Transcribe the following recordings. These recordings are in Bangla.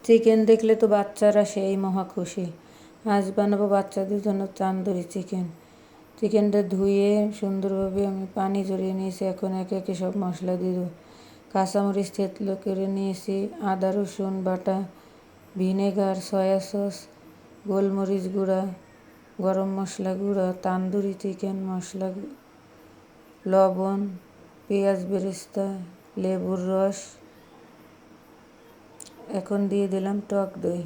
চিকেন দেখলে তো বাচ্চারা সেই মহা খুশি। আজ বানাবো বাচ্চাদের জন্য তান্দুরি চিকেন। চিকেনটা ধুয়ে সুন্দরভাবে আমি পানি ঝরিয়ে নিয়েছি। এখন একে একে সব মশলা দিয়ে দেবো। কাঁচামরিচ থেতলো করে নিয়েছি, আদা রসুন বাটা, ভিনেগার, সয়া সস, গোলমরিচ গুঁড়া, গরম মশলা গুঁড়া, তান্দুরি চিকেন মশলা, লবণ, পেঁয়াজ বেরেস্তা, লেবুর রস। এখন দিয়ে দিলাম টক দই,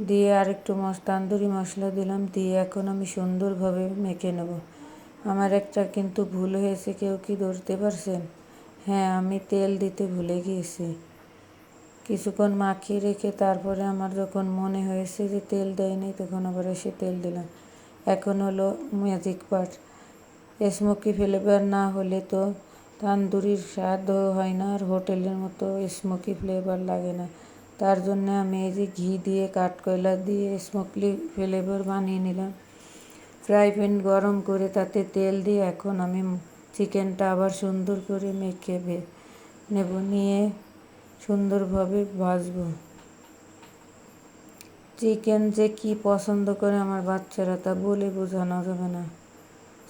দিয়ে আরেকটু তান্দুরি মশলা দিলাম, দিয়ে এখন আমি সুন্দরভাবে মেখে নেব। আমার একটা কিন্তু ভুল হয়েছে, কেউ কি ধরতে পারছেন? হ্যাঁ, আমি তেল দিতে ভুলে গিয়েছি। কিছুক্ষণ মাখিয়ে রেখে তারপরে আমার যখন মনে হয়েছে যে তেল দেয়নি, তখন আবার এসে তেল দিলাম। এখন হলো ম্যাজিক পার্ট। স্মোকি ফ্লেভার না হলে তো তান্দুরির স্বাদও হয় না, আর হোটেলের মতো স্মোকি ফ্লেভার লাগে না। তার জন্য আমি এই যে ঘি দিয়ে কাঠকয়লা দিয়ে স্মোকি ফ্লেভার বানিয়ে নিলাম। ফ্রাই প্যান গরম করে তাতে তেল দিয়ে এখন আমি চিকেনটা আবার সুন্দর করে মেখে নেব, নিয়ে সুন্দরভাবে ভাজবো। চিকেন যে কি পছন্দ করে আমার বাচ্চারা, তা বলে বোঝানো যাবে না।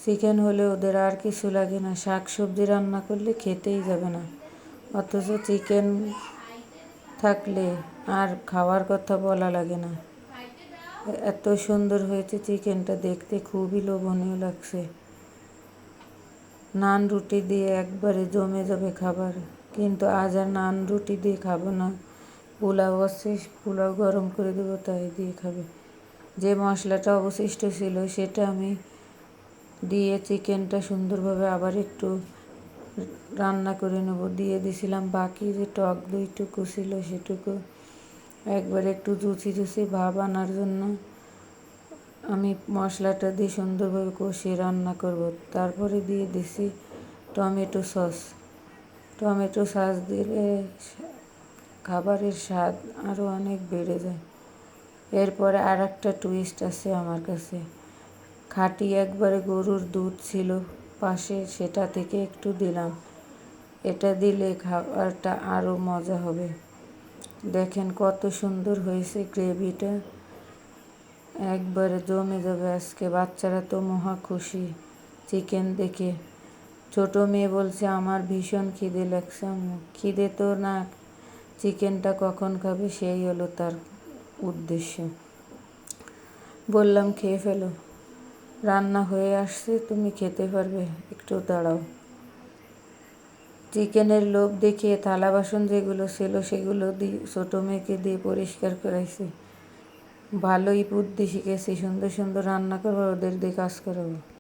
চিকেন হলে ওদের আর কিছু লাগে না, শাক সবজি রান্না করলে খেতেই যাবে না। অথচ চিকেন থাকলে আর খাওয়ার কথা বলা লাগে না। এত সুন্দর হয়েছে চিকেনটা, দেখতে খুবই লোভনীয় লাগছে। নান রুটি দিয়ে একবারে জমে যাবে খাবার। কিন্তু আজ আর নান রুটি দিয়ে খাবো না, পোলাও আছে, পোলাও গরম করে দেবো, তাই দিয়ে খাবে। যে মশলাটা অবশিষ্ট ছিল সেটা আমি দিয়ে চিকেনটা সুন্দরভাবে আবার একটু রান্না করে নেব। দিয়ে দিয়েছিলাম বাকি যে টক দইটুকু ছিল সেটুকু একবার একটু জুচি জুচি ভাব আনার জন্য আমি মশলাটা দিয়ে সুন্দরভাবে কষিয়ে রান্না করব। তারপরে দিয়ে দিছি টমেটো সস। টমেটো সস দিলে খাবারের স্বাদ আরও অনেক বেড়ে যায়। এরপরে আর একটা টুইস্ট আছে আমার কাছে। খাঁটি একবারে গরুর দুধ ছিল পাশে, সেটা থেকে একটু দিলাম। এটা দিলে খাবারটা আরও মজা হবে। দেখেন কত সুন্দর হয়েছে গ্রেভিটা, একবারে জমে যাবে আজকে। বাচ্চারা তো মহা খুশি চিকেন দেখে। ছোট মেয়ে বলছে আমার ভীষণ খিদে লাগছে। খিদে তো না, চিকেনটা কখন খাবে সেই হলো তার উদ্দেশ্য। বললাম খেয়ে ফেলো, রান্না হয়ে আসছে, তুমি খেতে পারবে, একটু দাঁড়াও। চিকেনের লোভ দেখিয়ে থালা বাসন যেগুলো ছিল সেগুলো দিয়ে ছোটো মেয়েকে দিয়ে পরিষ্কার করাইছি। ভালোই বুদ্ধি শিখেছি, সুন্দর সুন্দর রান্না করবো, ওদের দিয়ে কাজ করাবো।